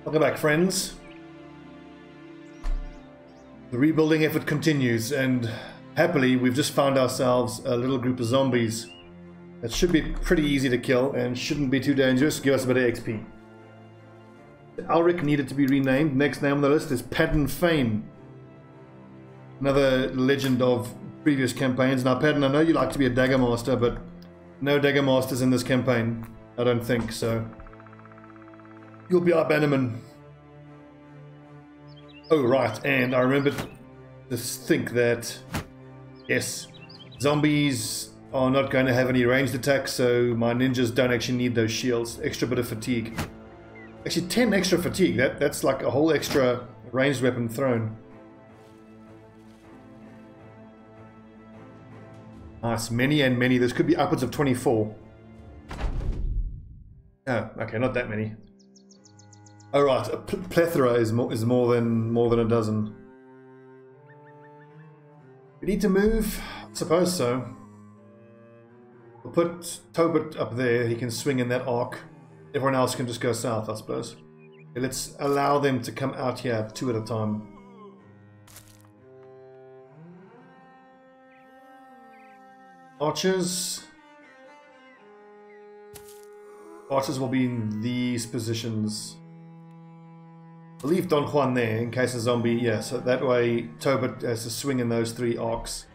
Welcome back, friends. The rebuilding effort continues, and happily we've just found ourselves a little group of zombies that should be pretty easy to kill and shouldn't be too dangerous. Give us a bit of XP. Alric needed to be renamed. Next name on the list is Padden Fane. Another legend of previous campaigns. Now, Padden, I know you like to be a dagger master, but no dagger masters in this campaign. I don't think so. You'll be our bannerman. Oh, right, and I remembered to think that, yes, zombies are not going to have any ranged attacks, so my ninjas don't actually need those shields. Extra bit of fatigue. Actually, 10 extra fatigue. That's like a whole extra ranged weapon thrown. Nice, many and many. This could be upwards of 24. Oh, okay, not that many. Oh right, a plethora is more than a dozen. We need to move? I suppose so. We'll put Tobit up there. He can swing in that arc. Everyone else can just go south, I suppose. Okay, let's allow them to come out here 2 at a time. Archers. Archers will be in these positions. I'll leave Don Juan there in case a zombie, yeah, so that way Tobit has to swing in those 3 arcs.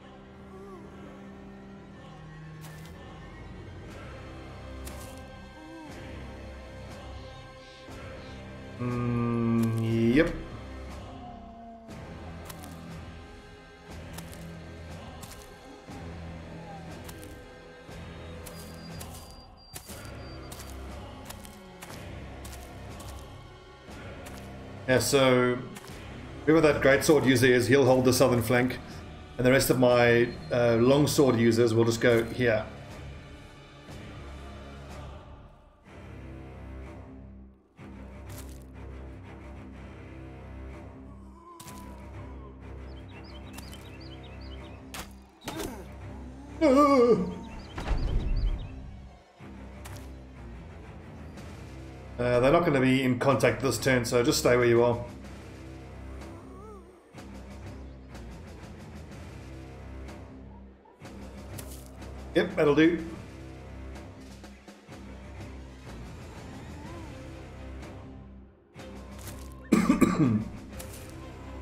Yep. Yeah, so whoever that greatsword user is, he'll hold the southern flank, and the rest of my longsword users will just go here. They're not going to be in contact this turn, so just stay where you are. Yep, that'll do.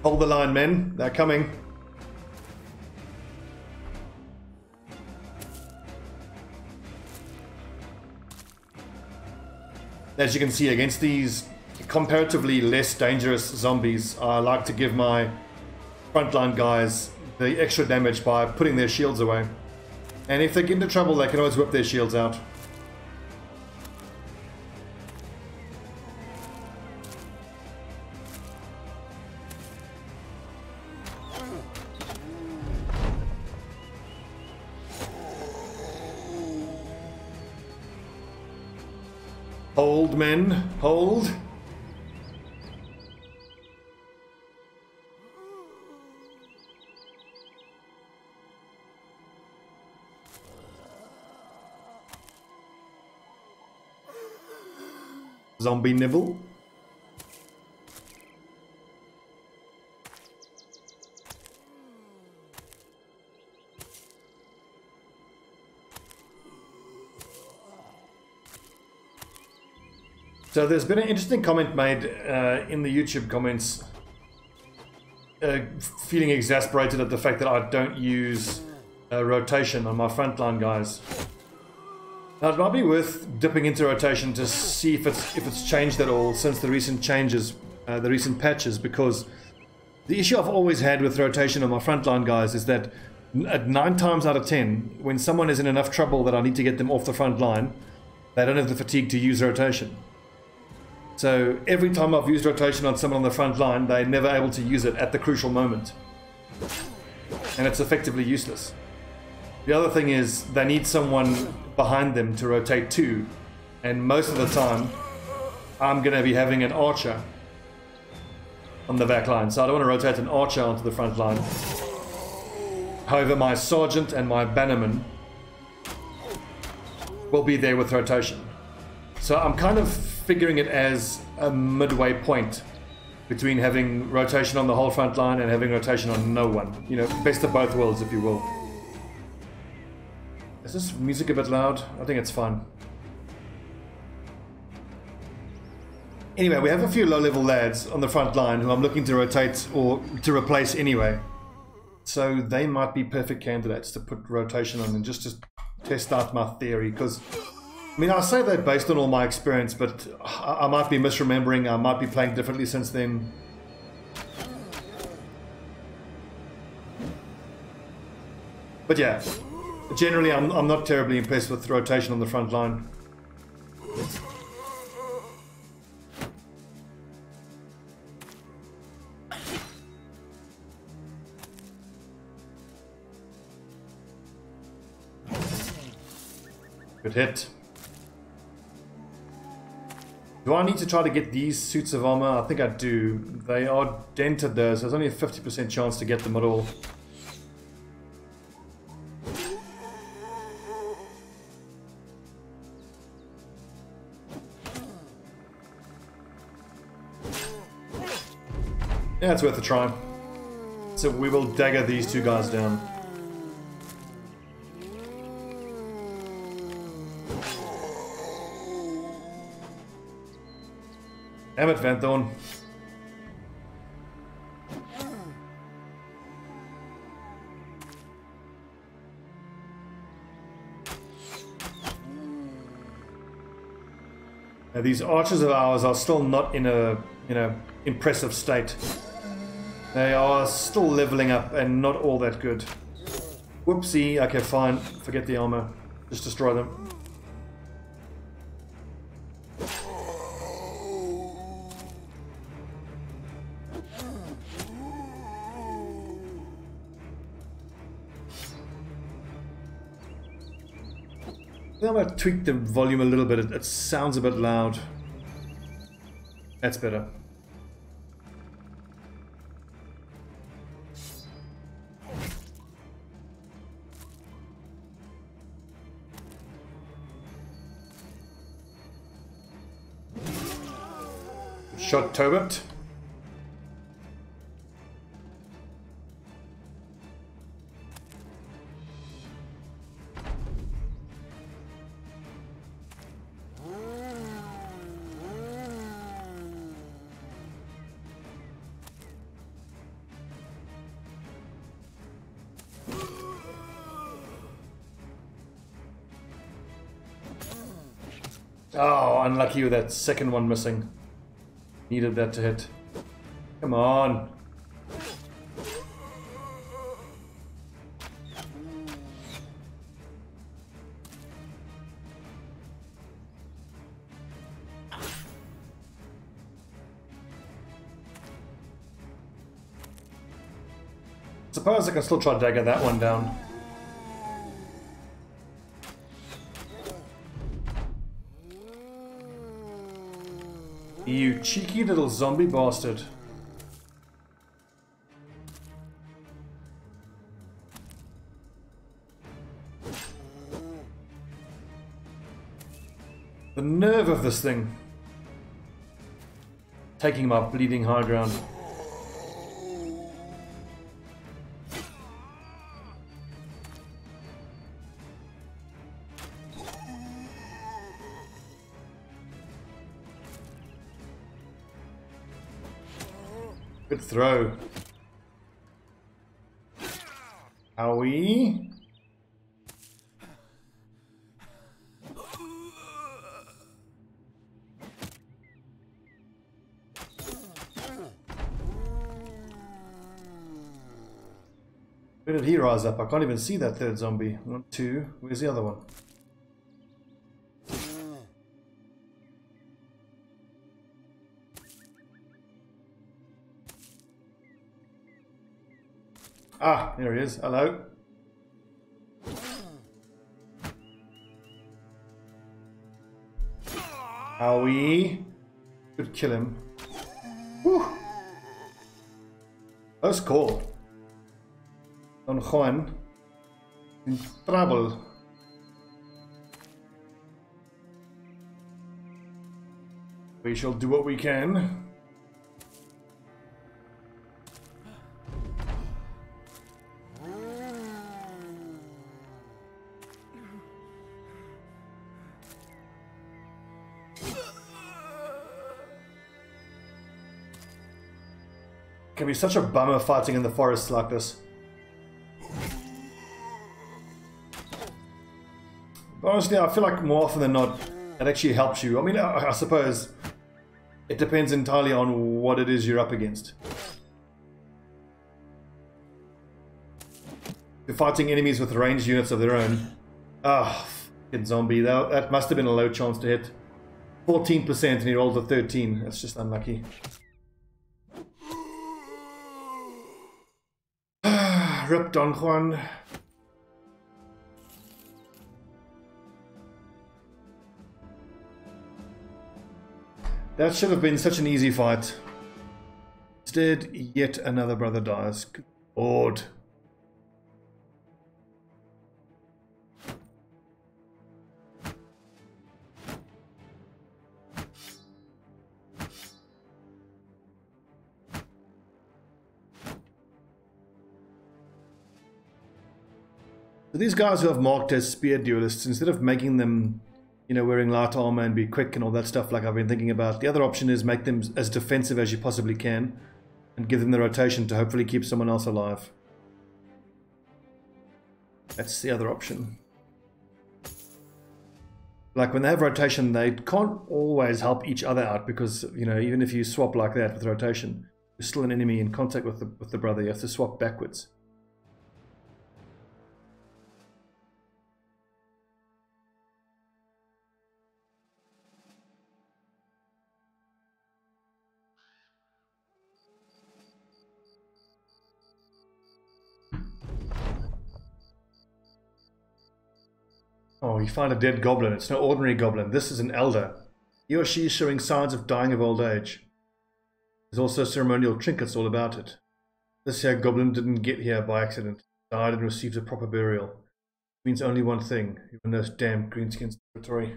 Hold the line, men. They're coming. As you can see, against these comparatively less dangerous zombies, I like to give my frontline guys the extra damage by putting their shields away. And if they get into trouble, they can always whip their shields out. Hold, men, hold. Zombie nibble. So there's been an interesting comment made in the YouTube comments, feeling exasperated at the fact that I don't use rotation on my frontline guys. Now it might be worth dipping into rotation to see if it's changed at all since the recent changes, the recent patches, because the issue I've always had with rotation on my frontline guys is that 9 times out of 10, when someone is in enough trouble that I need to get them off the front line, they don't have the fatigue to use rotation. So every time I've used rotation on someone on the front line, they're never able to use it at the crucial moment. And it's effectively useless. The other thing is they need someone behind them to rotate to. And most of the time, I'm going to be having an archer on the back line. So I don't want to rotate an archer onto the front line. However, my sergeant and my bannerman will be there with rotation. So I'm kind of figuring it as a midway point between having rotation on the whole front line and having rotation on no one. You know, best of both worlds, if you will. Is this music a bit loud? I think it's fine. Anyway, we have a few low-level lads on the front line who I'm looking to rotate or to replace anyway. So they might be perfect candidates to put rotation on and just to test out my theory. Because, I mean, I say that based on all my experience, but I might be misremembering. I might be playing differently since then. But yeah, generally I'm not terribly impressed with rotation on the front line. Good hit. Do I need to try to get these suits of armor? I think I do. They are dented though, so there's only a 50% chance to get them at all. Yeah, it's worth a try. So we will dagger these two guys down. Damn it, Van Thorn. Now, these archers of ours are still not in a, you know, impressive state. They are still leveling up and not all that good. Whoopsie. Okay, fine. Forget the armor. Just destroy them. I'm going to tweak the volume a little bit. It sounds a bit loud. That's better. Shot Tobit. Oh, unlucky with that second one missing. Needed that to hit. Come on. Suppose I can still try to dagger that one down. You cheeky little zombie bastard. The nerve of this thing. Taking my bleeding high ground. Good throw. Owie. Where did he rise up? I can't even see that third zombie. 1, 2. Where's the other one? Ah, there he is. Hello. Owie. Could kill him. Whew. Close call. Don Juan in trouble. We shall do what we can. It can be such a bummer fighting in the forests like this. But honestly, I feel like more often than not, it actually helps you. I mean, I suppose it depends entirely on what it is you're up against. You're fighting enemies with ranged units of their own. Ah, fucking zombie. That must have been a low chance to hit. 14% and he rolled a 13. That's just unlucky. Rip Don Juan. That should have been such an easy fight. Instead, yet another brother dies. Good Lord. So these guys who have marked as spear duelists, instead of making them, you know, wearing light armor and be quick and all that stuff like I've been thinking about, the other option is make them as defensive as you possibly can and give them the rotation to hopefully keep someone else alive. That's the other option. Like when they have rotation, they can't always help each other out because, you know, even if you swap like that with rotation, you're still an enemy in contact with the brother. You have to swap backwards. Oh, you find a dead goblin. It's no ordinary goblin. This is an elder. He or she is showing signs of dying of old age. There's also ceremonial trinkets all about it. This here goblin didn't get here by accident. Died and received a proper burial. It means only one thing. You're in those damn greenskins territory.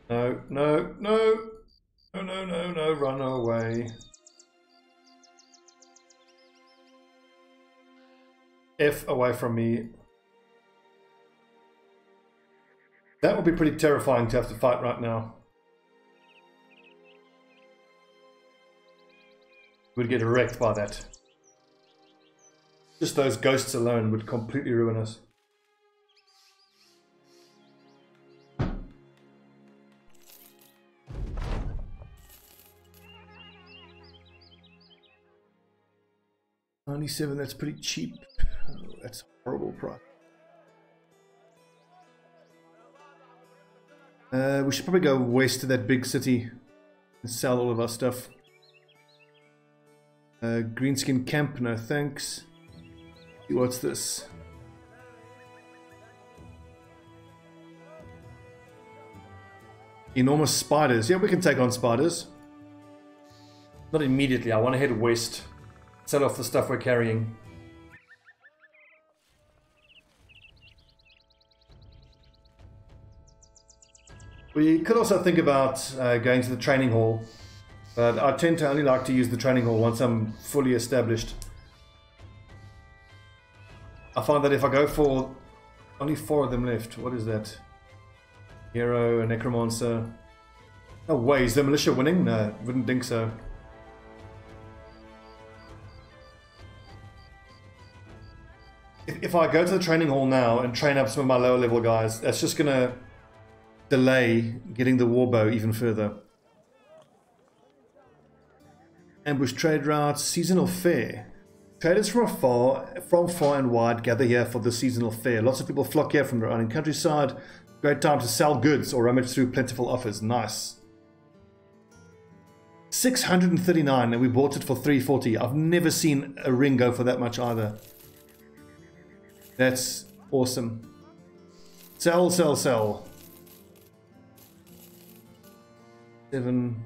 No, no, no. No, no, no, no. Run away. F away from me. That would be pretty terrifying to have to fight right now. We'd get wrecked by that. Just those ghosts alone would completely ruin us. $97, that's pretty cheap. Oh, that's a horrible price. We should probably go west to that big city and sell all of our stuff. Greenskin camp, no thanks. What's this? Enormous spiders. Yeah, we can take on spiders. Not immediately. I want to head west. Sell off the stuff we're carrying. We could also think about going to the training hall, but I tend to only like to use the training hall once I'm fully established. I find that if I go for only 4 of them left, what is that? Hero, a necromancer. No way, is the militia winning? No, wouldn't think so. If I go to the training hall now and train up some of my lower level guys, that's just gonna delay getting the warbow even further. Ambush trade routes, seasonal fair. Traders from far and wide gather here for the seasonal fair. Lots of people flock here from their own countryside. Great time to sell goods or rummage through plentiful offers. Nice. 639 and we bought it for 340. I've never seen a ring go for that much either. That's awesome. Sell, sell, sell. 7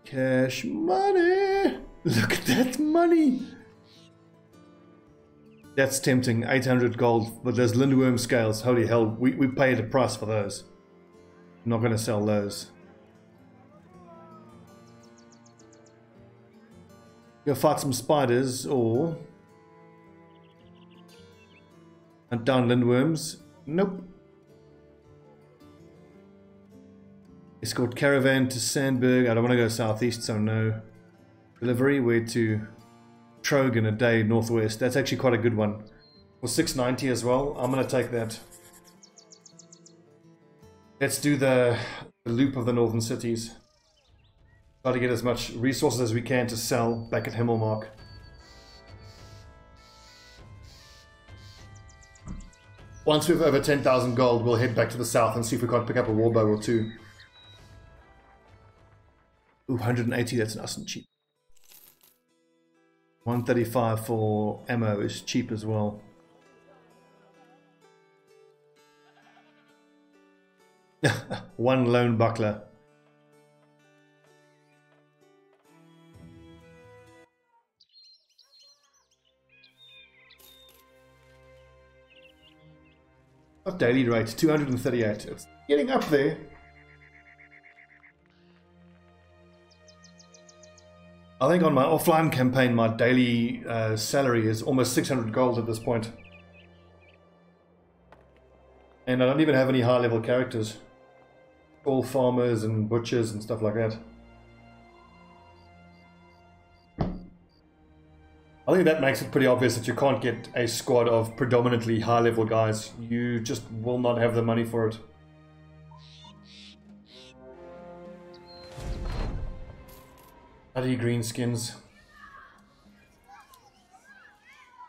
cash money. Look at that money. That's tempting. 800 gold, but those lindworm scales, holy hell, we paid a price for those. I'm not going to sell those. Go fight some spiders or hunt down lindworms. Nope. Escort caravan to Sandberg. I don't want to go southeast, so no. Delivery, where to? Trogan a day northwest. That's actually quite a good one. For 690 as well. I'm going to take that. Let's do the loop of the northern cities. Try to get as much resources as we can to sell back at Himmelmark. Once we've over 10,000 gold, we'll head back to the south and see if we can't pick up a warbow or two. Ooh, 180, that's nice and cheap. 135 for ammo is cheap as well. One lone buckler. Not daily rate, 238. It's getting up there. I think on my offline campaign, my daily salary is almost 600 gold at this point. And I don't even have any high-level characters. All farmers and butchers and stuff like that. I think that makes it pretty obvious that you can't get a squad of predominantly high-level guys. You just will not have the money for it. Bloody green skins.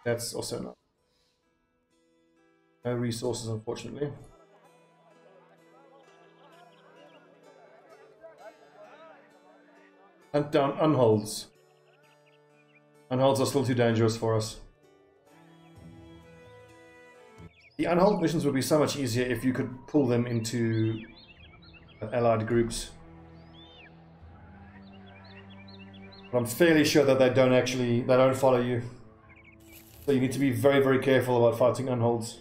That's also not. No resources, unfortunately. Hunt down unholds. Unholds are still too dangerous for us. The unhold missions would be so much easier if you could pull them into allied groups. But I'm fairly sure that they don't follow you. So you need to be very, very careful about fighting unholds.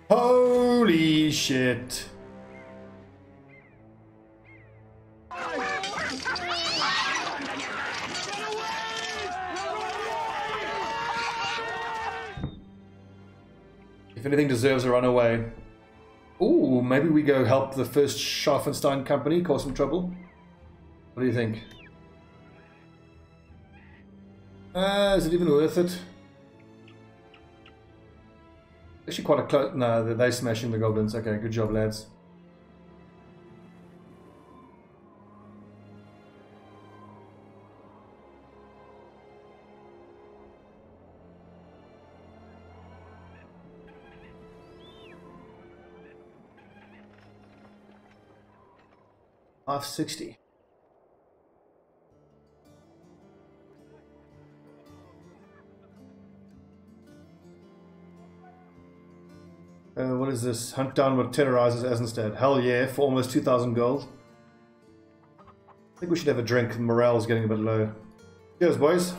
Holy shit! If anything deserves a runaway. Ooh, maybe we go help the first Scharfenstein company cause some trouble. What do you think? Is it even worth it? Actually quite a close... No, they're smashing the goblins. Okay, good job, lads. $560. What is this? Hunt down what terrorizes Eisenstadt. Hell yeah, for almost 2,000 gold. I think we should have a drink. Morale's getting a bit low. Cheers, boys.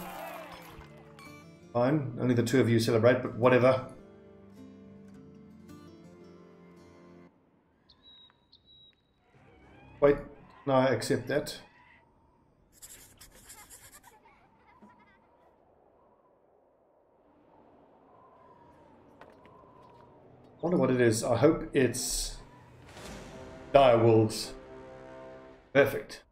Fine. Only the two of you celebrate, but whatever. Wait. No, I accept that. I wonder what it is. I hope it's dire wolves. Perfect.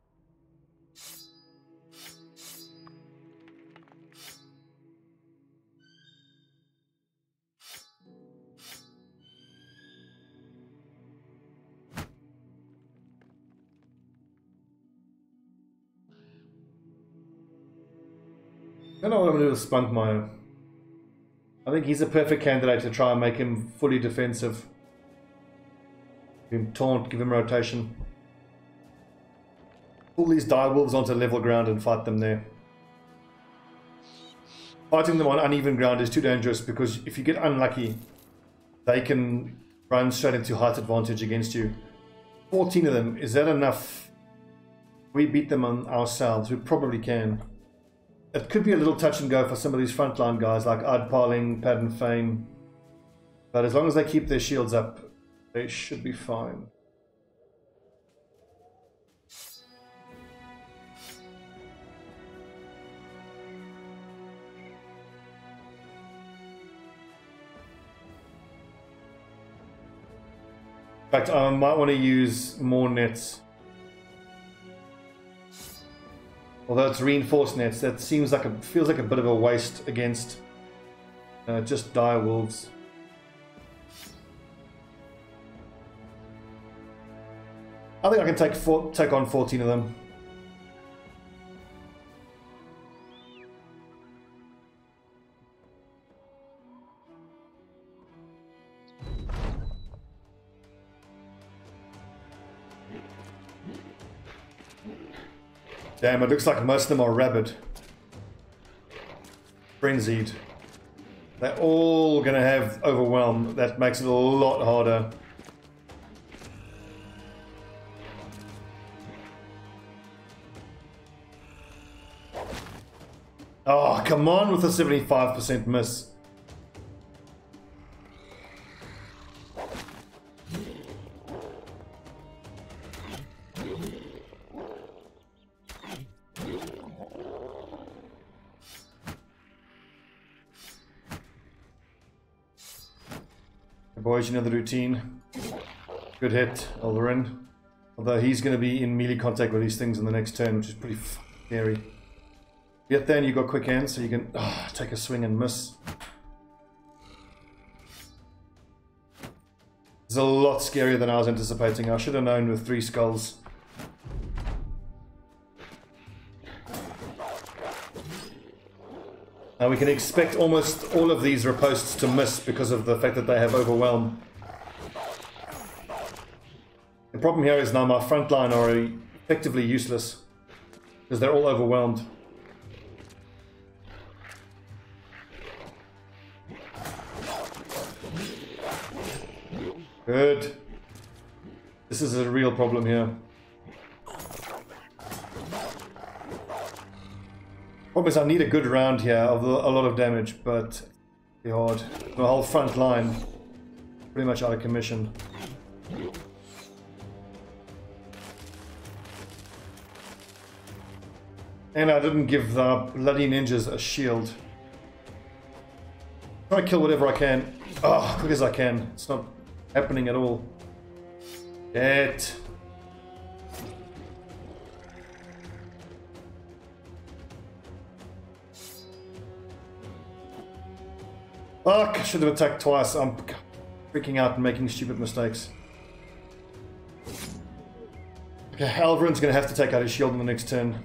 I don't know what I'm going to do with Spunkmeyer. I think he's a perfect candidate to try and make him fully defensive. Give him taunt, give him rotation. Pull these direwolves onto level ground and fight them there. Fighting them on uneven ground is too dangerous because if you get unlucky, they can run straight into height advantage against you. 14 of them, is that enough? We beat them on ourselves, we probably can. it could be a little touch and go for some of these frontline guys like Ardparling, Pad and Fane. But as long as they keep their shields up, they should be fine. In fact, I might want to use more nets. Although it's reinforced nets, that seems like feels like a bit of a waste against just dire wolves. I think I can take on 14 of them. Damn, it looks like most of them are rabid. Frenzied. They're all gonna have overwhelm. That makes it a lot harder. Oh, come on with a 75% miss. Boys, you know the routine. Good hit, Alvarin. Although he's going to be in melee contact with these things in the next turn, which is pretty scary. Yet then you got quick hands, so you can take a swing and miss. It's a lot scarier than I was anticipating. I should have known with 3 skulls. Now we can expect almost all of these riposts to miss because of the fact that they have overwhelm. The problem here is now my front line are effectively useless because they're all overwhelmed. Good. This is a real problem here. Problem is I need a good round here of a lot of damage, but it's hard. The whole front line pretty much out of commission. And I didn't give the bloody ninjas a shield. Try to kill whatever I can. Oh, quick as I can. It's not happening at all. Get. Fuck, I should have attacked twice. I'm freaking out and making stupid mistakes. Okay, Alvarin's going to have to take out his shield in the next turn.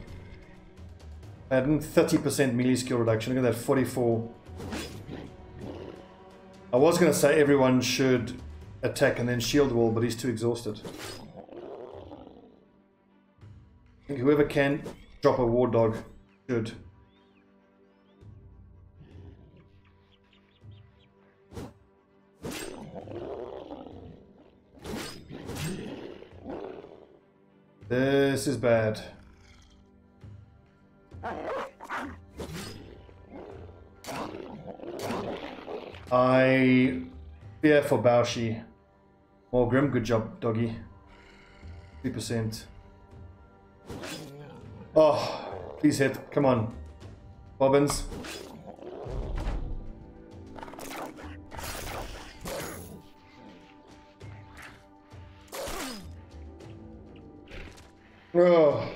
Adding 30% melee skill reduction. Look at that, 44. I was going to say everyone should attack and then shield wall, but he's too exhausted. I think whoever can drop a war dog should. This is bad. I fear for Baoshi. More Grim, good job, doggy. 3%. Oh, please hit. Come on. Bobbins. Oh.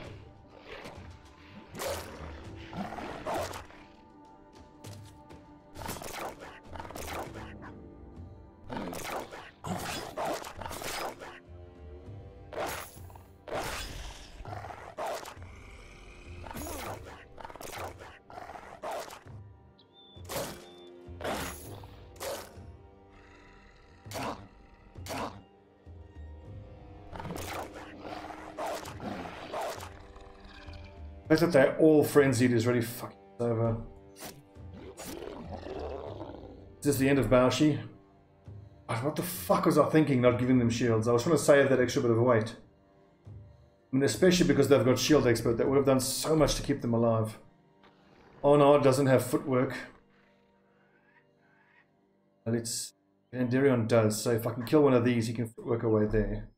The fact that they're all frenzied is really fucking over. Is this the end of Baoshi? What the fuck was I thinking not giving them shields? I was trying to save that extra bit of weight. I mean, especially because they've got shield expert, that would have done so much to keep them alive. Oh no, it doesn't have footwork. But it's Andarion does, so if I can kill one of these, he can footwork away there.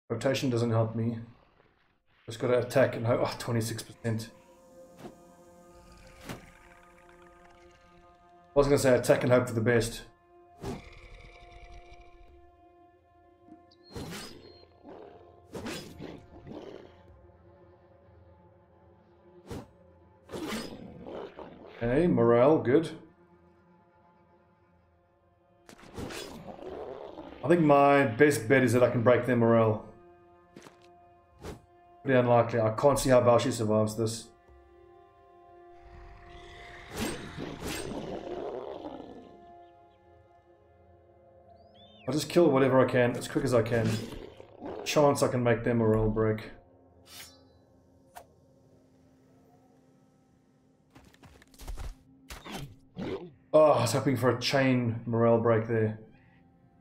Rotation doesn't help me. Just got to attack and hope. Oh, 26%. I was going to say attack and hope for the best. Okay, morale, good. I think my best bet is that I can break their morale. Pretty unlikely. I can't see how Baoshi survives this. I'll just kill whatever I can as quick as I can. Chance I can make their morale break. Oh, I was hoping for a chain morale break there.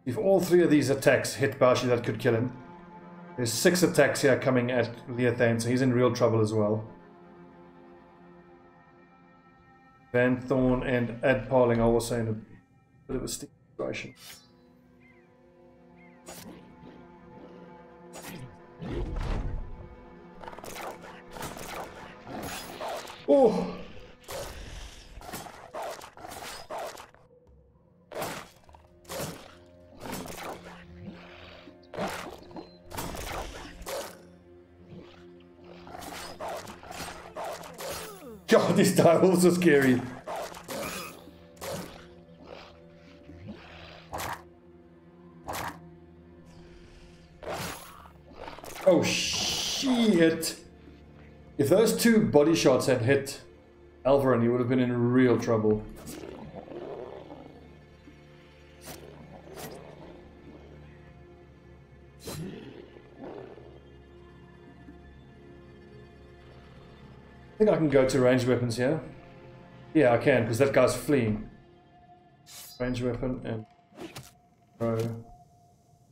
If all three of these attacks hit Baoshi, that could kill him. There's 6 attacks here coming at Leothan, so he's in real trouble as well. Van Thorn and Ad Parling are also in a bit of a sticky situation. Oh! God, these direwolves are scary. Oh shit! If those 2 body shots had hit Alvarin, he would have been in real trouble. I think I can go to ranged weapons here. Yeah, I can, because that guy's fleeing. Ranged weapon and throw.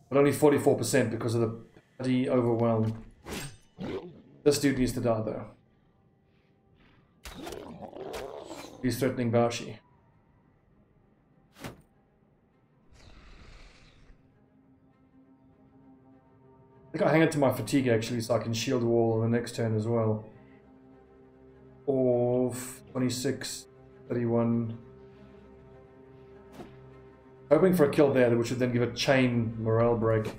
But only 44% because of the bloody overwhelm. This dude needs to die though. He's threatening Baoshi. I think I hang it to my fatigue actually so I can shield wall on the next turn as well. Of 26, 31. Hoping for a kill there, which would then give a chain morale break.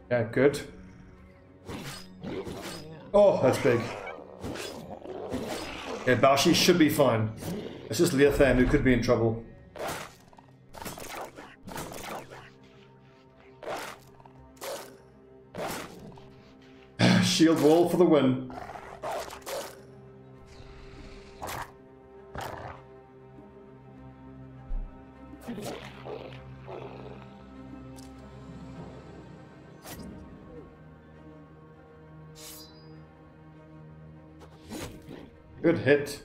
Yeah, good. Oh, that's big. Yeah, Baoshi should be fine. It's just Leothan who could be in trouble. Shield wall for the win. Good hit.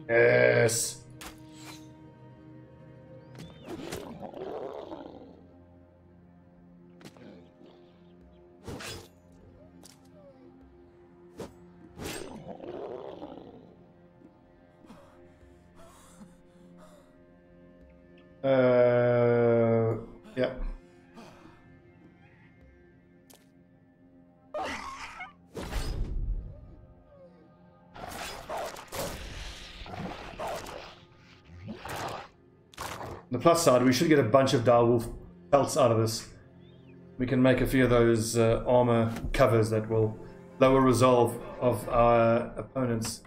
Yes. Yeah. On the plus side, we should get a bunch of direwolf pelts out of this. We can make a few of those armor covers that will lower resolve of our opponents.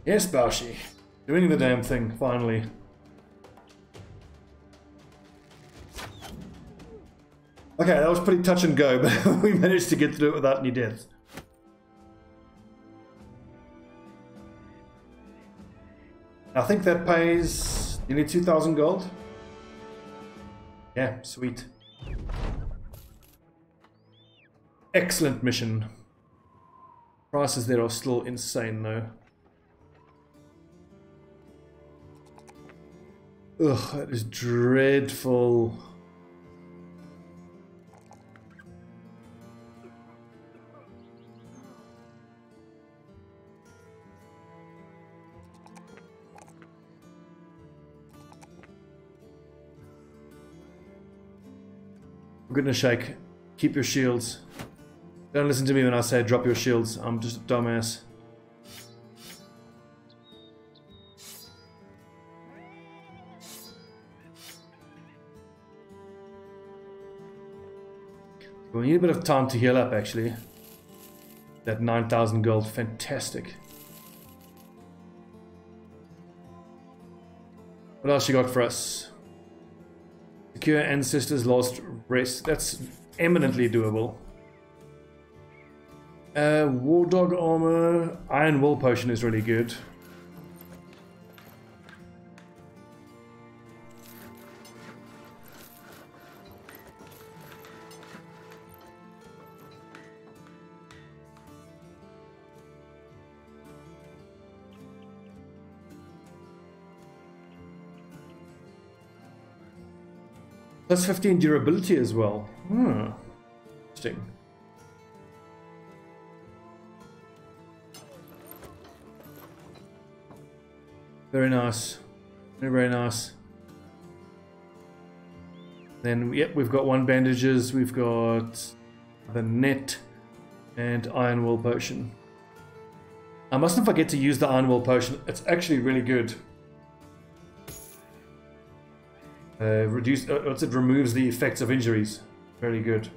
Yes, Baoshi. Doing the damn thing, finally. Okay, that was pretty touch and go, but we managed to get through it without any deaths. I think that pays nearly 2,000 gold. Yeah, sweet. Excellent mission. Prices there are still insane though. Ugh, that is dreadful. For goodness sake, keep your shields. Don't listen to me when I say drop your shields. I'm just a dumbass. We need a bit of time to heal up actually. That 9,000 gold, fantastic. What else you got for us? Secure ancestors' last rest. That's eminently doable. War dog armor, iron wool potion is really good. Plus 15 durability as well. Interesting. Very nice. Very, very nice. Then, yep, we've got one bandages, we've got the net, and iron wool potion. I mustn't forget to use the iron wool potion. It's actually really good. It removes the effects of injuries. Very good.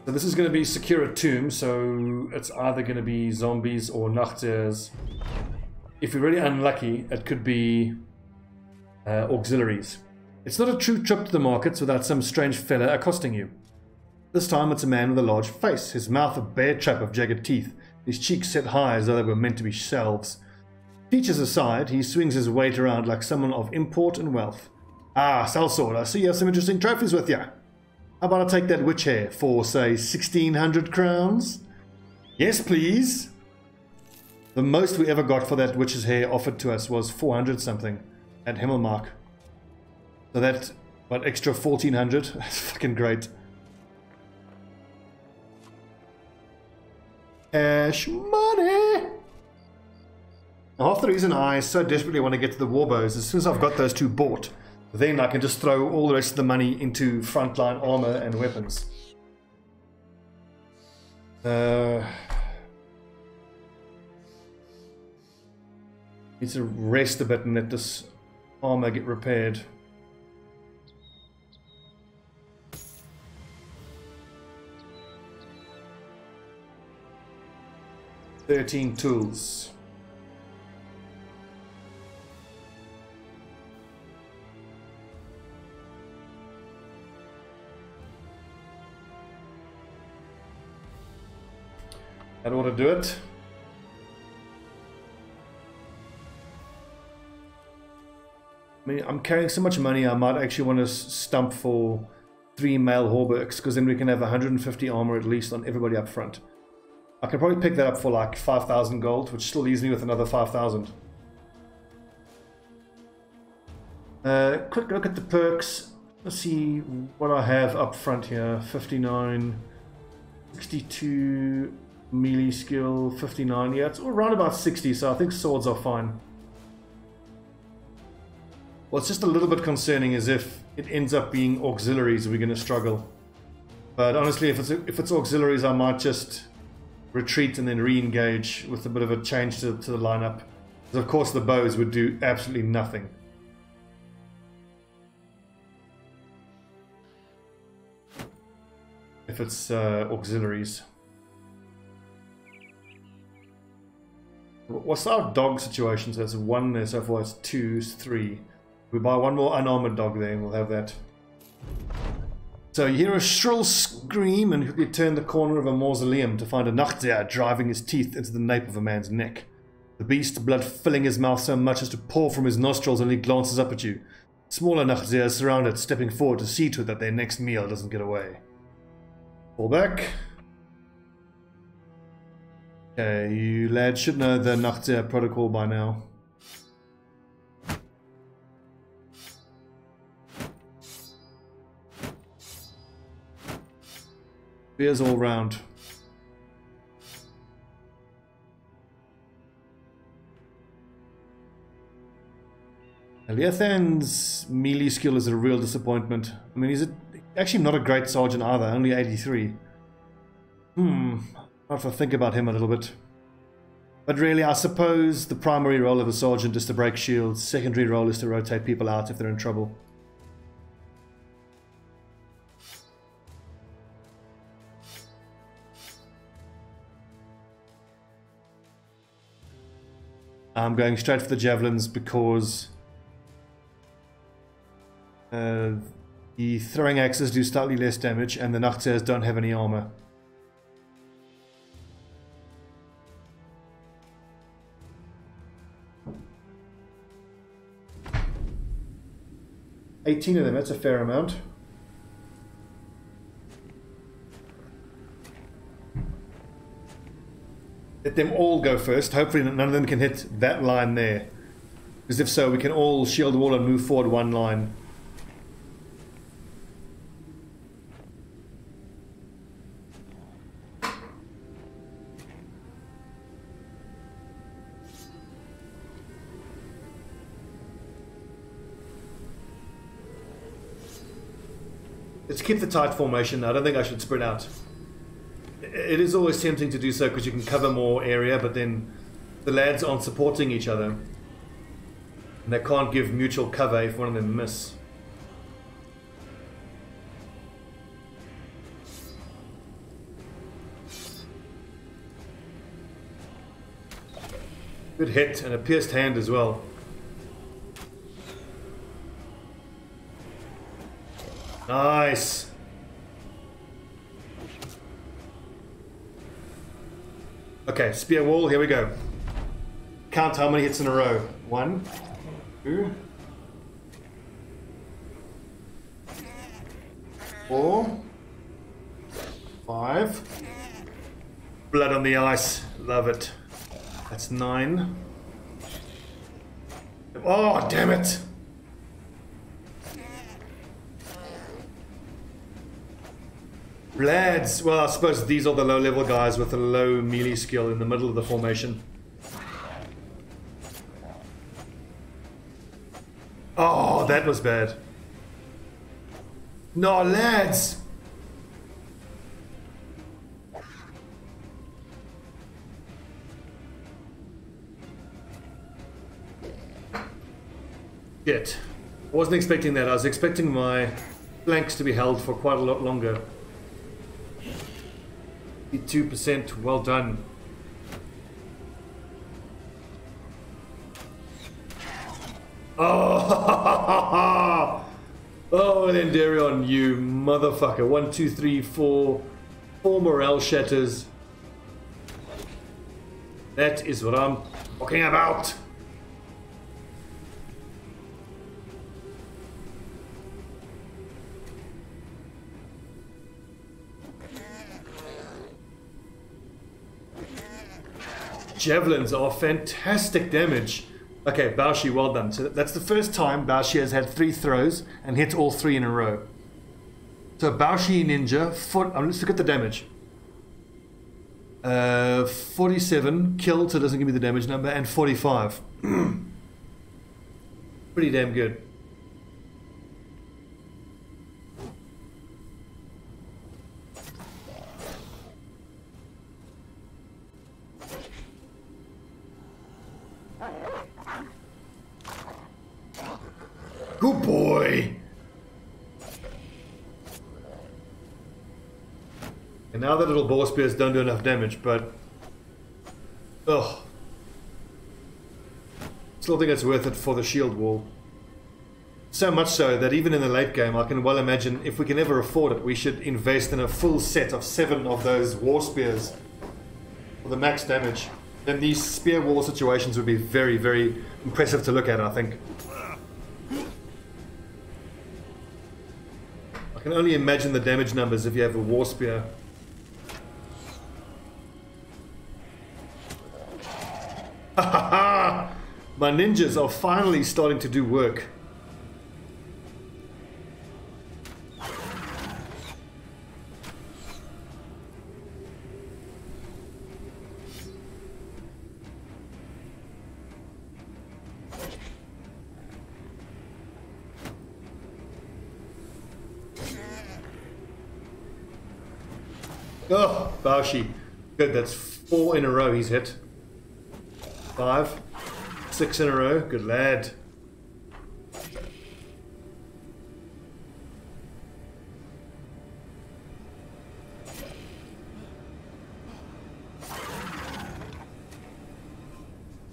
So this is going to be secure a tomb, so it's either going to be zombies or nachters. If we're really unlucky, it could be auxiliaries. It's not a true trip to the markets without some strange fella accosting you. This time it's a man with a large face, his mouth a bear trap of jagged teeth, his cheeks set high as though they were meant to be shelves. Features aside, he swings his weight around like someone of import and wealth. Ah, sellsword, I see you have some interesting trophies with you. How about I take that witch hair for, say, 1,600 crowns? Yes, please. The most we ever got for that witch's hair offered to us was 400 something at Himmelmark. So that, what, extra 1,400? That's fucking great. Cash money! Half the reason I so desperately want to get to the warbows is as soon as I've got those two bought, then I can just throw all the rest of the money into frontline armor and weapons. Need to rest a bit and let this armor get repaired. "13 tools. That ought to do it. I mean, I'm carrying so much money, I might actually want to stump for 3 male hauberks, because then we can have 150 armor at least on everybody up front. I can probably pick that up for like 5,000 gold, which still leaves me with another 5,000. Quick look at the perks. Let's see what I have up front here. 59, 62... melee skill, 59, yeah, it's around about 60, so I think swords are fine. What's just a little bit concerning is if it ends up being auxiliaries, we're going to struggle. But honestly, if it's auxiliaries, I might just retreat and then re-engage with a bit of a change to the lineup. Because of course the bows would do absolutely nothing. If it's auxiliaries. What's our dog situation? So that's 1 there so far, it's 2, it's 3. We buy 1 more unarmored dog there and we'll have that. So you hear a shrill scream and quickly turn the corner of a mausoleum to find a Nachtseher driving his teeth into the nape of a man's neck. The beast, blood filling his mouth so much as to pour from his nostrils, and he glances up at you. Smaller Nachtsehers surround it, stepping forward to see to it that their next meal doesn't get away. Fall back. Okay, you lads should know the Nachtseher protocol by now. Spears all round. Eliathan's melee skill is a real disappointment. I mean, he's actually not a great sergeant either, only 83. I'll have to think about him a little bit. But really, I suppose the primary role of a sergeant is to break shields. Secondary role is to rotate people out if they're in trouble. I'm going straight for the javelins because the throwing axes do slightly less damage and the Nachtsehers don't have any armor. $18 of them, that's a fair amount. Let them all go first. Hopefully none of them can hit that line there. Because if so, we can all shield wall and move forward one line. Let's keep the tight formation. I don't think I should spread out. It is always tempting to do so because you can cover more area, but then the lads aren't supporting each other. And they can't give mutual cover if one of them miss. Good hit and a pierced hand as well. Nice. Okay, spear wall, here we go. Count how many hits in a row. 1, 2, 4, 5. Blood on the ice. Love it. That's 9. Oh, damn it. Lads, well, I suppose these are the low-level guys with a low melee skill in the middle of the formation. Oh, that was bad. No, lads! Shit. I wasn't expecting that. I was expecting my flanks to be held for quite a lot longer. 2%, well done. Oh, oh, and then Darion, you motherfucker. 1, 2, 3, 4. 4 morale shatters. That is what I'm talking about. Javelins are fantastic damage. Okay, Baoshi, well done. So that's the first time Baoshi has had 3 throws and hit all 3 in a row. So Baoshi Ninja, let's look at the damage. 47, killed, so it doesn't give me the damage number, and 45. Pretty damn good. Good boy! And now the little boar spears don't do enough damage, but... Ugh. Still think it's worth it for the shield wall. So much so that even in the late game, I can well imagine if we can ever afford it, we should invest in a full set of 7 of those war spears for the max damage. Then these spear wall situations would be very, very impressive to look at, I think. I can only imagine the damage numbers if you have a war spear. Ha ha ha! My ninjas are finally starting to do work. Oh, Baoshi. Good, that's 4 in a row he's hit. 5. 6 in a row. Good lad.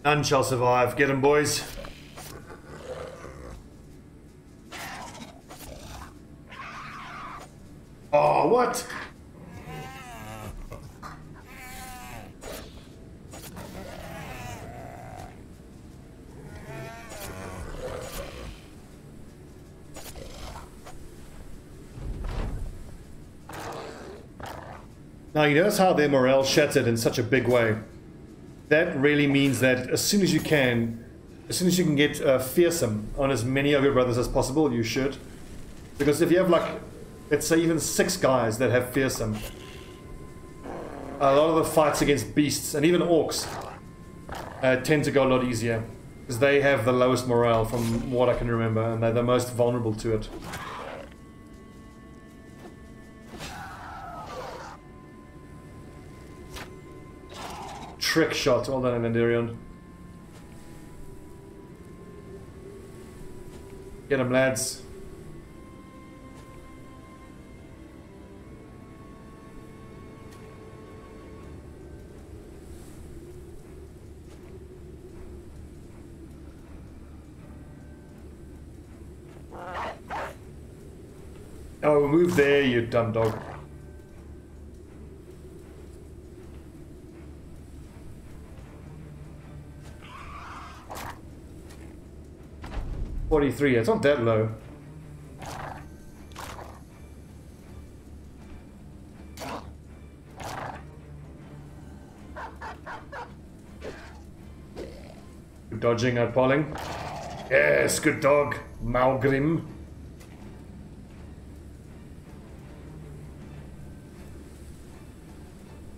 None shall survive. Get him, boys. Oh, what? Now, you notice how their morale shattered in such a big way. That really means that as soon as you can get fearsome on as many of your brothers as possible, you should. Because if you have, like, let's say even 6 guys that have fearsome, a lot of the fights against beasts and even orcs tend to go a lot easier. Because they have the lowest morale from what I can remember, and they're the most vulnerable to it. Trick shot, well done, Landarion. Get him, lads. Oh, move there, you dumb dog. $43, it's not that low. Good dodging at Polling. Yes, good dog, Malgrim.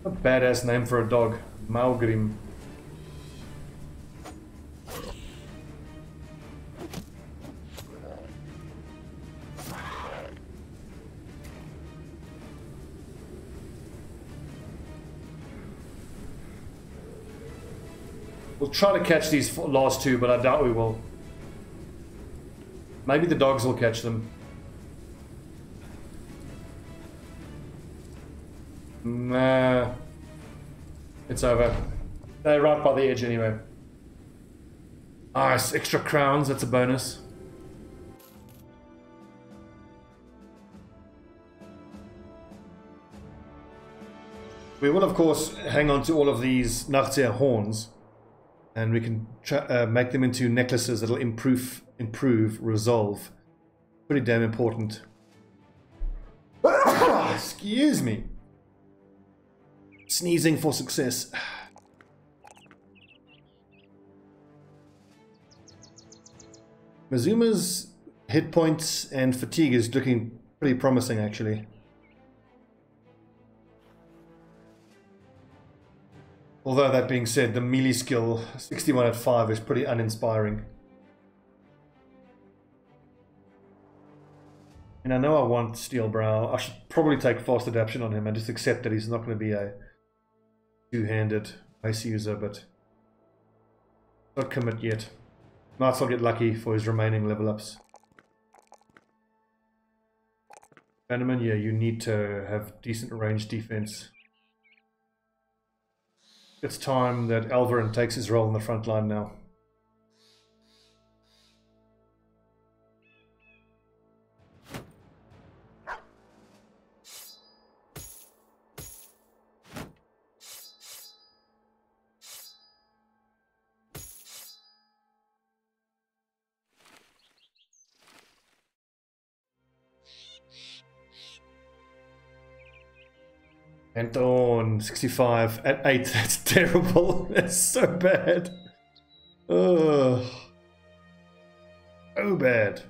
A badass name for a dog, Malgrim. We'll try to catch these last 2, but I doubt we will. Maybe the dogs will catch them. Nah. It's over. They're right by the edge anyway. Nice. Extra crowns. That's a bonus. We will, of course, hang on to all of these Nachtseer horns. And we can make them into necklaces that'll improve, resolve. Pretty damn important. Excuse me. Sneezing for success. Mazuma's hit points and fatigue is looking pretty promising, actually. Although that being said, the melee skill 61 at 5 is pretty uninspiring. And I know I want Steel Brow. I should probably take fast adaptation on him and just accept that he's not going to be a two-handed mace user, but not commit yet. Might as well get lucky for his remaining level ups. Bannerman, yeah, you need to have decent range defense. It's time that Alvarin takes his role in the front line now. And on 65 at 8. That's terrible. That's so bad. Ugh. So bad.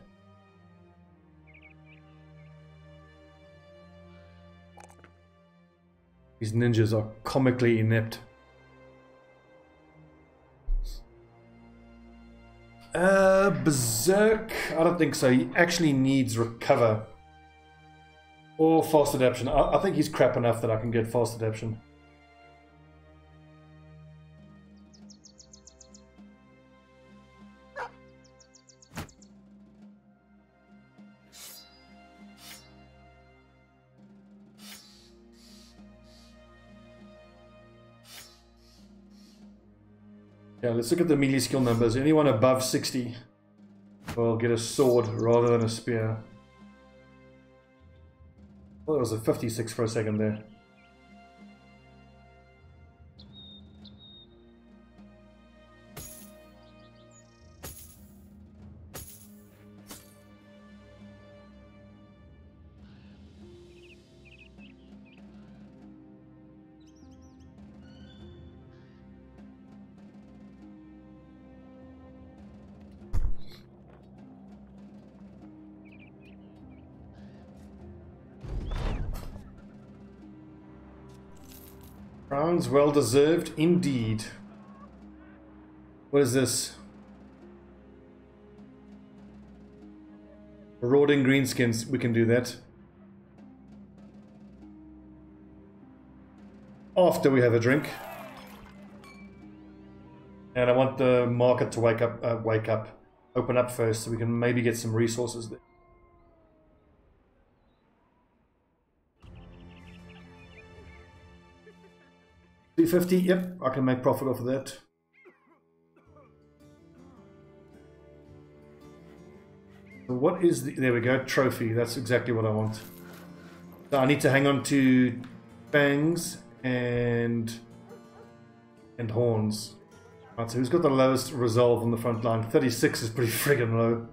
These ninjas are comically inept. Berserk? I don't think so. He actually needs recover. Or fast adaptation. I think he's crap enough that I can get fast adaptation. Yeah, let's look at the melee skill numbers. Anyone above 60 will get a sword rather than a spear. Well, it was a 56 for a second there. Crowns well deserved indeed. What is this? Marauding greenskins. We can do that. After we have a drink. And I want the market to open up first, so we can maybe get some resources there. $250, yep, I can make profit off of that. So what is the, there we go, trophy, that's exactly what I want. So I need to hang on to fangs and horns. Right, so who's got the lowest resolve on the front line? 36 is pretty friggin' low.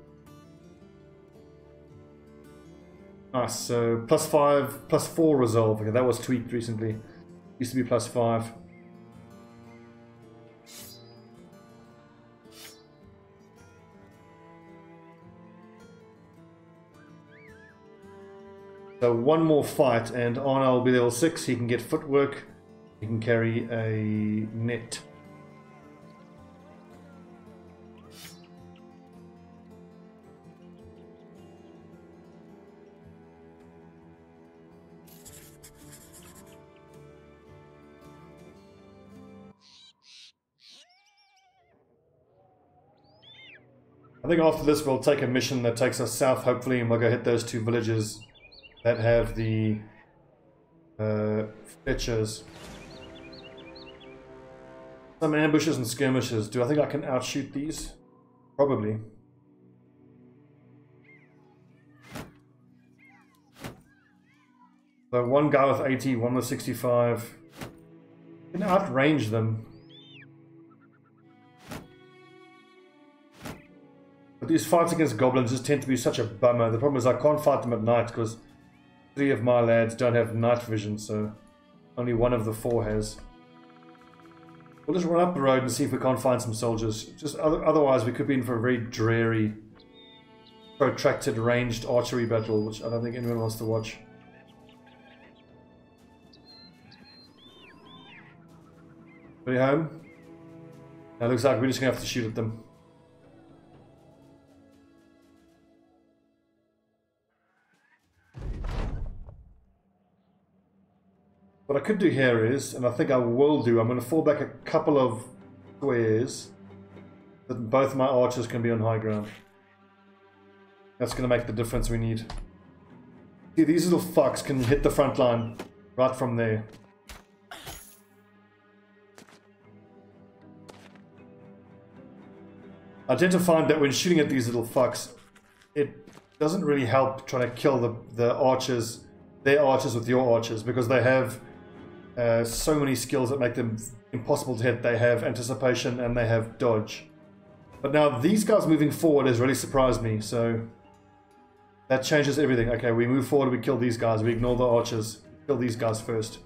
Nice, so +5, +4 resolve. Okay, that was tweaked recently. Used to be +5. So one more fight and Arna will be level 6. He can get footwork. He can carry a net. I think after this we'll take a mission that takes us south, hopefully, and we'll go hit those 2 villages that have the fetchers. Some ambushes and skirmishes. Do I think I can outshoot these? Probably. So one guy with 80, one with 65. I can outrange them. But these fights against goblins just tend to be such a bummer. The problem is I can't fight them at night because 3 of my lads don't have night vision, so only 1 of the 4 has. We'll just run up the road and see if we can't find some soldiers. Just otherwise we could be in for a very dreary, protracted ranged archery battle, which I don't think anyone wants to watch. Are you home? Now it looks like we're just going to have to shoot at them. What I could do here is, and I think I will do, I'm going to fall back a couple of squares so that both my archers can be on high ground. That's going to make the difference we need. See, these little fucks can hit the front line right from there. I tend to find that when shooting at these little fucks, it doesn't really help trying to kill the archers, their archers with your archers, because they have so many skills that make them impossible to hit. They have anticipation and they have dodge. But now these guys moving forward has really surprised me, so that changes everything. Okay, we move forward, we kill these guys, we ignore the archers, kill these guys first.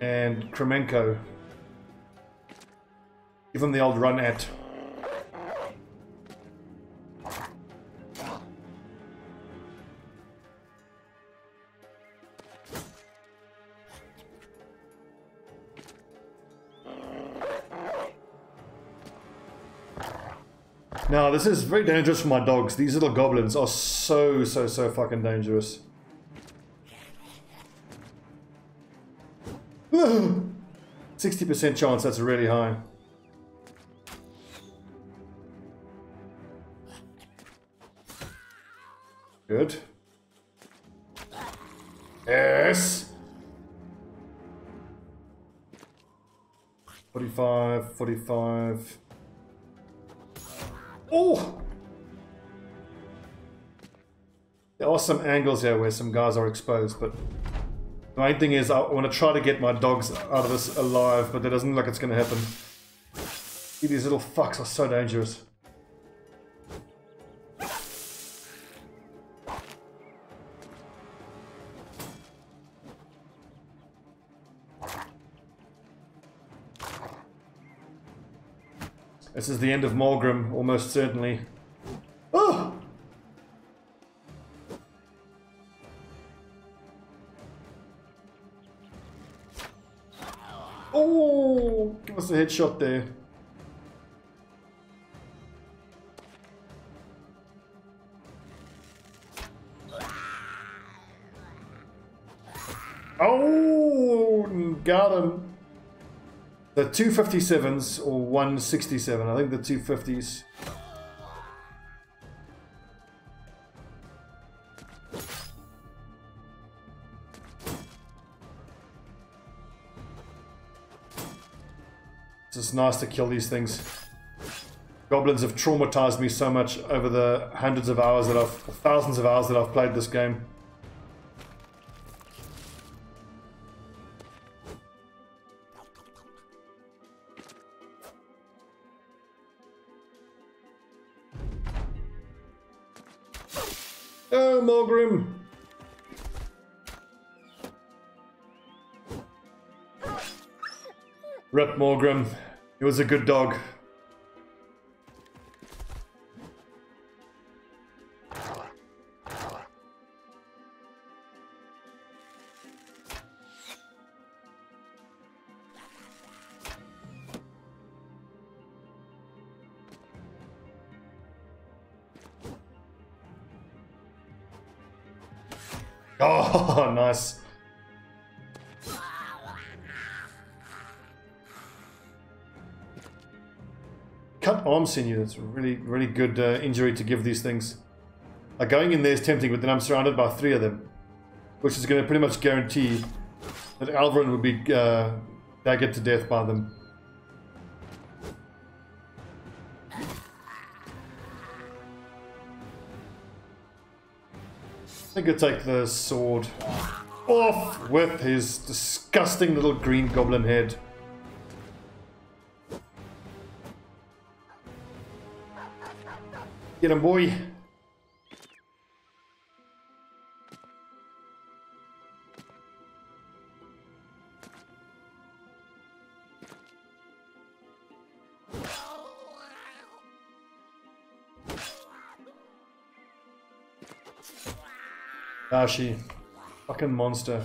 and Kremenko. Give him the old run at. Now, this is very dangerous for my dogs. These little goblins are so fucking dangerous. 60% chance, that's really high. Good. Yes! 45, 45. Oh! There are some angles here where some guys are exposed, but the main thing is I want to try to get my dogs out of this alive, but that doesn't look like it's going to happen. These little fucks are so dangerous. This is the end of Morgrim, almost certainly. Oh! Oh! Give us a headshot there. Oh! Got him. The 257s or 167, I think the 250s. It's just nice to kill these things. Goblins have traumatized me so much over the hundreds of hours that thousands of hours that I've played this game. Oh, Morgrim! Rip Morgrim. He was a good dog. Oh, nice. Cut arm sinew, that's a really good injury to give these things. Going in there is tempting, but then I'm surrounded by 3 of them, which is going to pretty much guarantee that Alvarin would be daggered to death by them. I think I'll take the sword off with his disgusting little green goblin head. Get him, boy. Dashi. Fucking monster.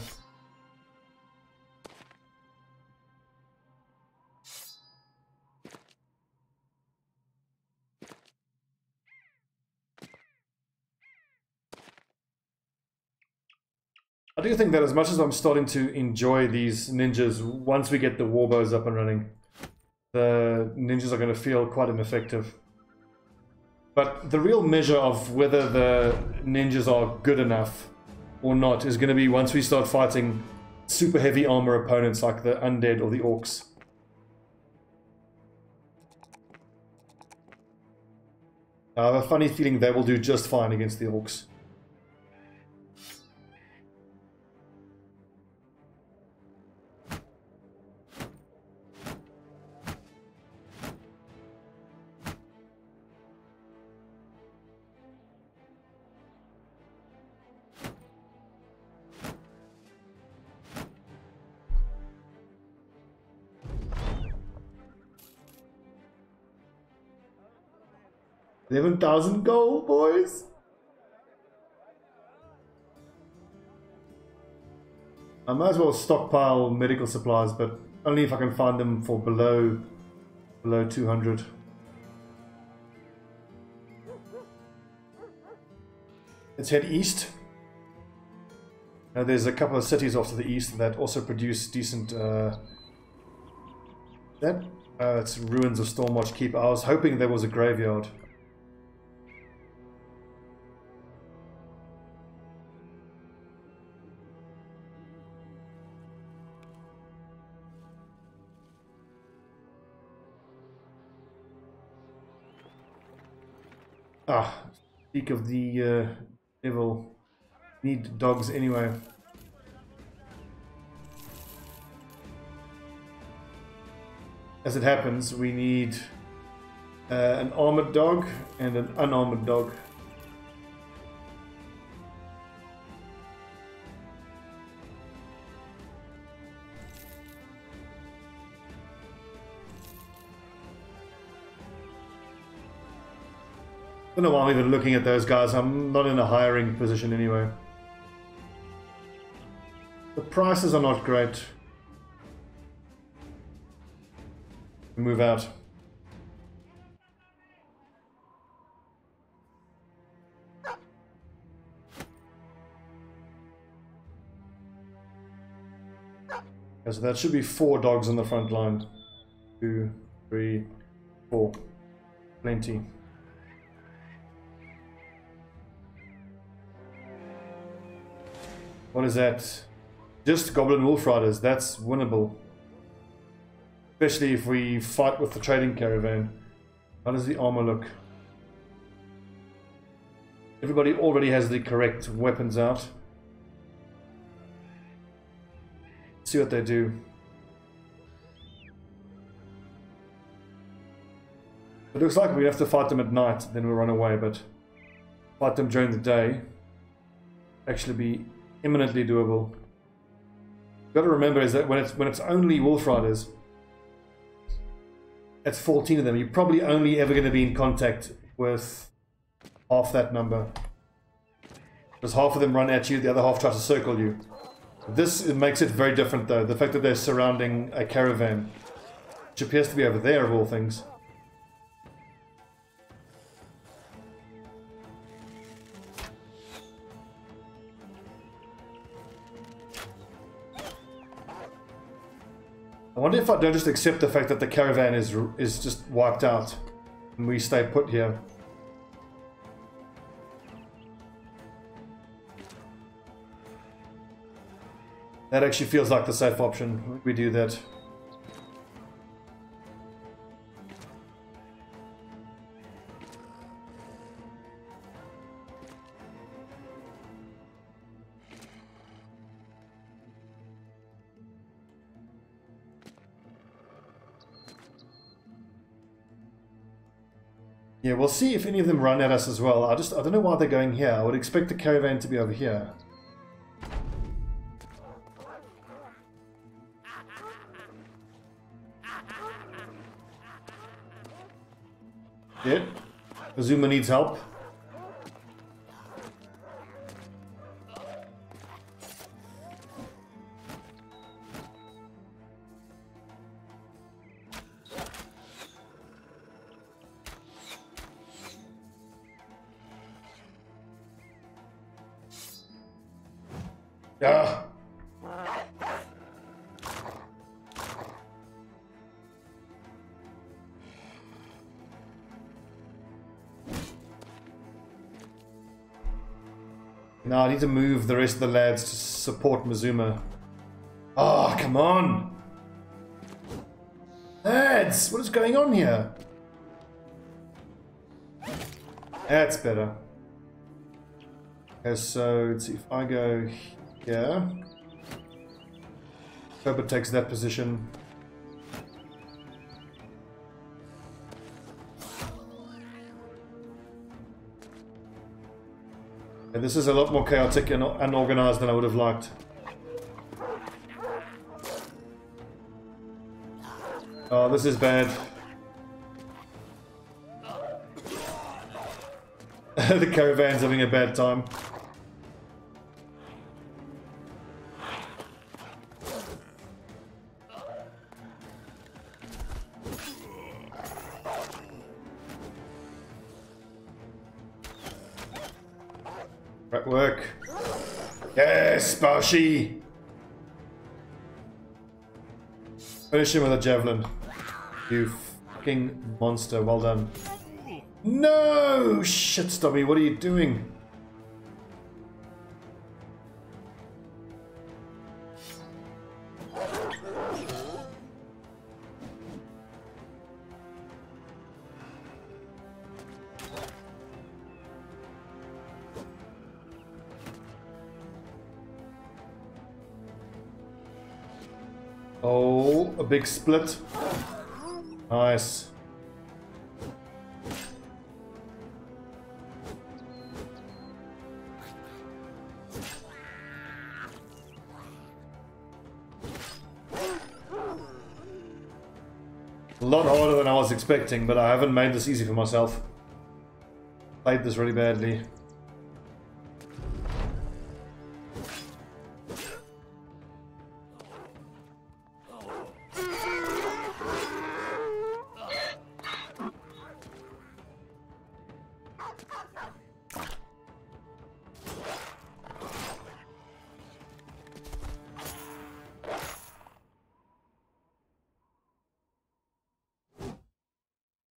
I do think that as much as I'm starting to enjoy these ninjas, once we get the warbows up and running, the ninjas are going to feel quite ineffective. But the real measure of whether the ninjas are good enough or not is going to be once we start fighting super heavy armor opponents like the undead or the orcs. I have a funny feeling they will do just fine against the orcs. 11,000 gold, boys. I might as well stockpile medical supplies, but only if I can find them for below 200. Let's head east. Now there's a couple of cities off to the east that also produce decent. It's ruins of Stormwatch Keep. I was hoping there was a graveyard. Speak of the devil. Need dogs anyway. As it happens, we need an armored dog and an unarmored dog. I don't know why I'm even looking at those guys. I'm not in a hiring position anyway. The prices are not great. Move out. Okay, so that should be 4 dogs on the front line. 2, 3, 4. Plenty. What is that? Just Goblin Wolf Riders. That's winnable. Especially if we fight with the trading caravan. How does the armor look? Everybody already has the correct weapons out. Let's see what they do. It looks like we have to fight them at night, then we'll run away, but fight them during the day actually be imminently doable. Got to remember is that when it's only Wolf Riders, that's 14 of them. You're probably only ever going to be in contact with half that number. Because half of them run at you, the other half try to circle you. This makes it very different though. The fact that they're surrounding a caravan, which appears to be over there of all things. I wonder if I don't just accept the fact that the caravan is just wiped out and we stay put here. That actually feels like the safe option. We do that. Yeah, we'll see if any of them run at us as well. I don't know why they're going here. I would expect the caravan to be over here. Yeah. Azuma needs help. Ah. Now I need to move the rest of the lads to support Mazuma. Ah, oh, come on! Lads, what is going on here? That's better. Okay, so let's see if I go here. Cobra takes that position. And this is a lot more chaotic and unorganized than I would have liked. Oh, this is bad. The caravan's having a bad time. Right work. Yes, Bashi! Finish him with a javelin. You fucking monster. Well done. No! Shit, Stobbie, what are you doing? Oh, a big split. Nice. A lot harder than I was expecting, but I haven't made this easy for myself. Played this really badly.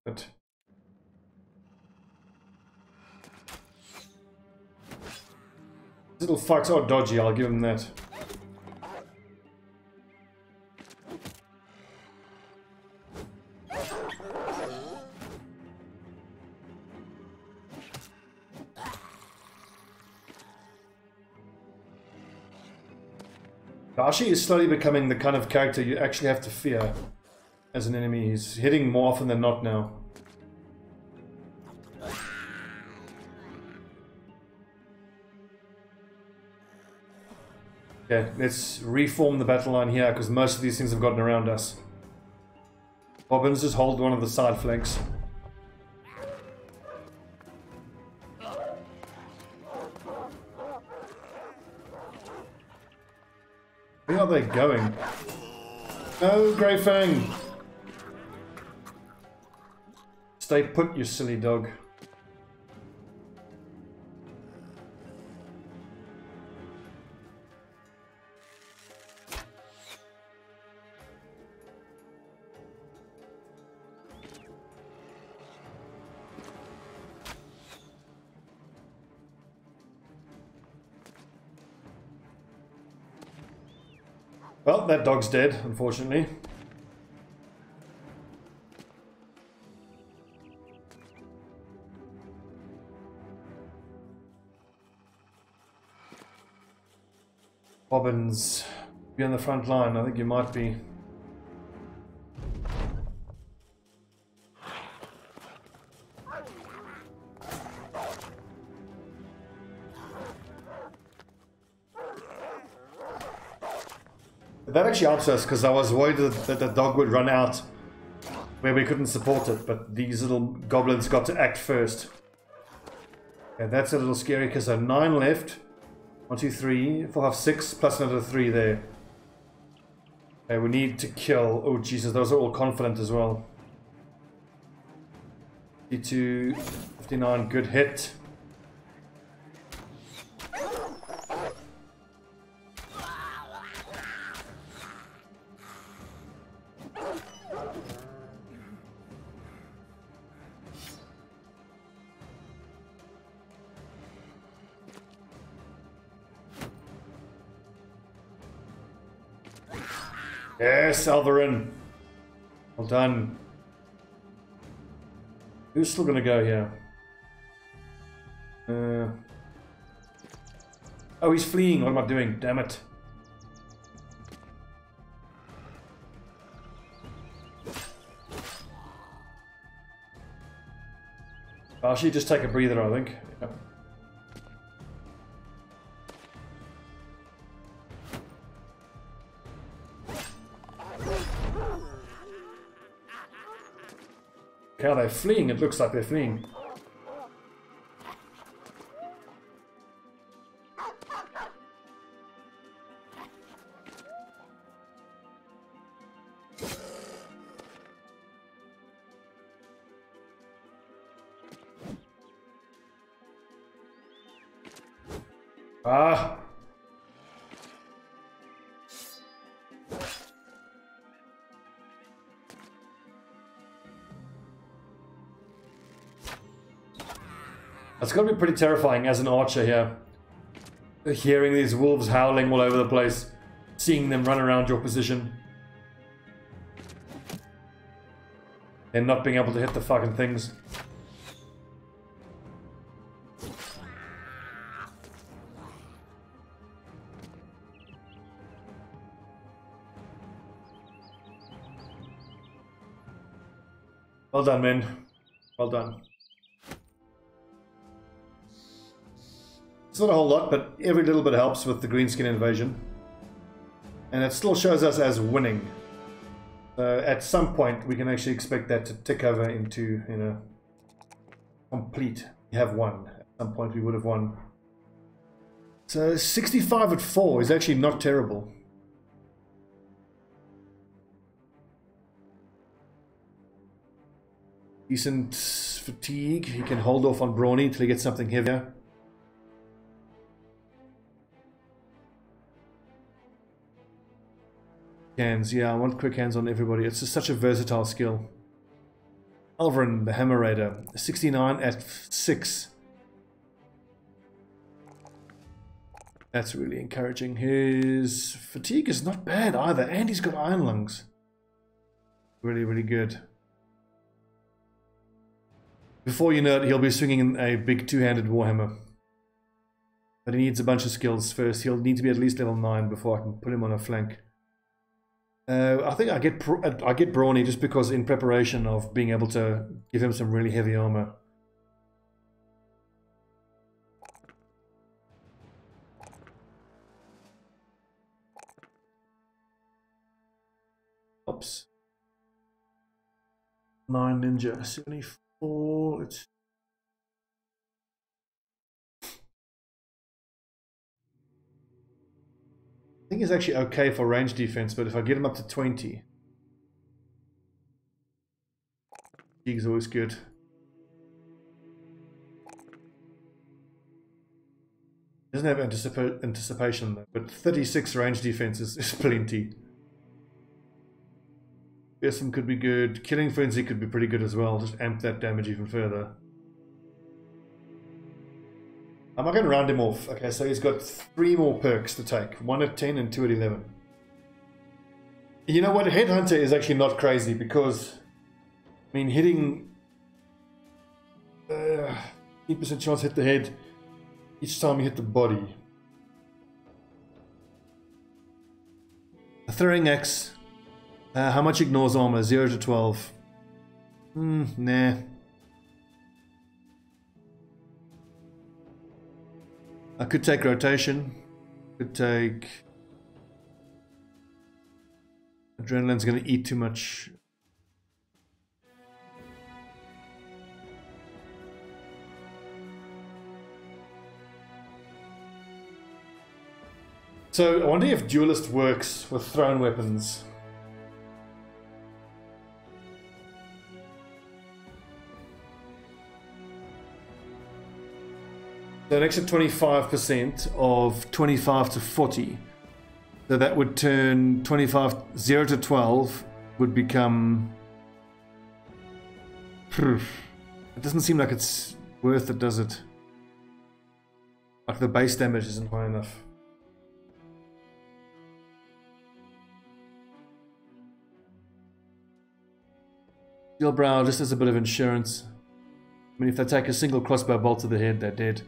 But little fucks are dodgy, I'll give him that. Bashi is slowly becoming the kind of character you actually have to fear as an enemy. He's hitting more often than not now. Okay, let's reform the battle line here because most of these things have gotten around us. Bobbins, just hold one of the side flanks. Where are they going? No, Grey Fang! Stay put, you silly dog. Well, that dog's dead, unfortunately. Bobbins, be on the front line. I think you might be. That actually helps us because I was worried that the dog would run out where we couldn't support it, but these little goblins got to act first. Okay, that's a little scary because there are 9 left. 1, 2, 3, 4, 5, 6, plus another 3 there. Okay, we need to kill. Oh, Jesus, those are all confident as well. 52, 59, good hit. Yes, Alvarin. Well done. Who's still going to go here? Oh, he's fleeing. What am I doing? Damn it. I should just take a breather, I think. Yep. How they're fleeing, it looks like they're fleeing. Ah! It's got to be pretty terrifying as an archer here. Hearing these wolves howling all over the place. Seeing them run around your position. And not being able to hit the fucking things. Well done, men. Well done. It's not a whole lot, but every little bit helps with the greenskin invasion. And it still shows us as winning. At some point, we can actually expect that to tick over into, you know, complete. We have won. At some point, we would have won. So 65 at 4 is actually not terrible. Decent fatigue. He can hold off on Brawny until he gets something heavier. Hands, yeah, I want quick hands on everybody. It's just such a versatile skill. Alvarin, the Hammer Raider, 69 at 6. That's really encouraging. His fatigue is not bad either, and he's got iron lungs. Really, really good. Before you know it, he'll be swinging a big two-handed warhammer. But he needs a bunch of skills first. He'll need to be at least level 9 before I can put him on a flank. I think I get Brawny just because in preparation of being able to give him some really heavy armor. Oops. 9 ninja, 74. Let's. I think he's actually okay for range defense, but if I get him up to 20, he's always good. Doesn't have anticipation though, but 36 range defense is plenty. Fearsome could be good. Killing Frenzy could be pretty good as well. Just amp that damage even further. I'm not going to round him off. Okay, so he's got 3 more perks to take. 1 at 10 and 2 at 11. You know what? Headhunter is actually not crazy because, I mean, hitting 8% chance to hit the head each time you hit the body. A throwing axe. How much ignores armor? 0 to 12. Nah. I could take rotation. Could take. Adrenaline's going to eat too much. So I wonder if Duelist works with thrown weapons. So an extra 25% of 25 to 40. So that would turn 0 to 12 would become. It doesn't seem like it's worth it, does it? Like the base damage isn't high enough. Steel Brow just as a bit of insurance. I mean, if they take a single crossbow bolt to the head, they're dead.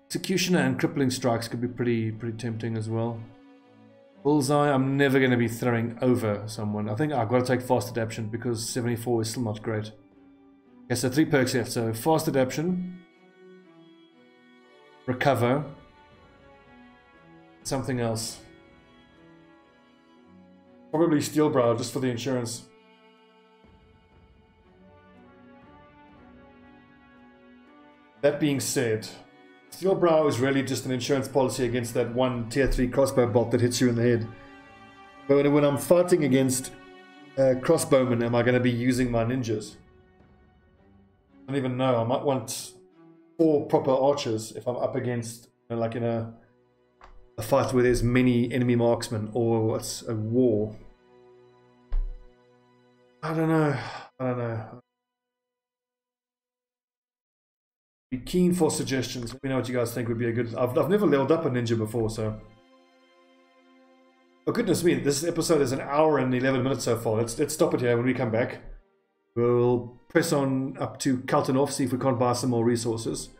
Executioner and crippling strikes could be pretty tempting as well. Bullseye, I'm never going to be throwing over someone. I think I've got to take fast adaptation because 74 is still not great. Okay, so 3 perks left. So fast adaptation, recover, something else. Probably Steel Brow just for the insurance. That being said, Steel Brow is really just an insurance policy against that one tier 3 crossbow bolt that hits you in the head. But when I'm fighting against crossbowmen, am I going to be using my ninjas? I don't even know. I might want 4 proper archers if I'm up against, you know, like in a fight where there's many enemy marksmen, or it's a war. I don't know. Be keen for suggestions. Let me know what you guys think would be a good. I've never leveled up a ninja before, so. Oh goodness me! This episode is 1 hour and 11 minutes so far. Let's stop it here. When we come back, we'll press on up to Kaltenhof, see if we can't buy some more resources.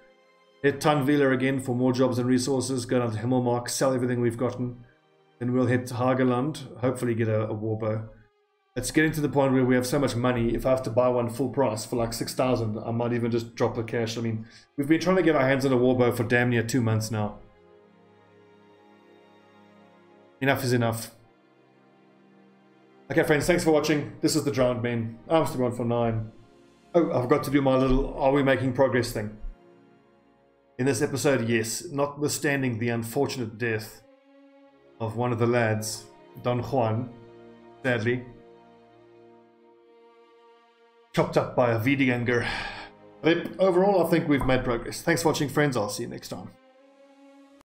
Hit Tanweiler again for more jobs and resources. Go down to Himmelmark, sell everything we've gotten. Then we'll hit Hageland, hopefully get a warbow. It's getting to the point where we have so much money, if I have to buy one full price for like 6,000, I might even just drop the cash. I mean, we've been trying to get our hands on a warbow for damn near 2 months now. Enough is enough. Okay friends, thanks for watching. This is the Drowned Men. I'm still on for 9. Oh, I've got to do my little are we making progress thing. In this episode, yes, notwithstanding the unfortunate death of one of the lads, Don Juan, sadly, chopped up by a Wiedeganger. But overall, I think we've made progress. Thanks for watching, friends. I'll see you next time.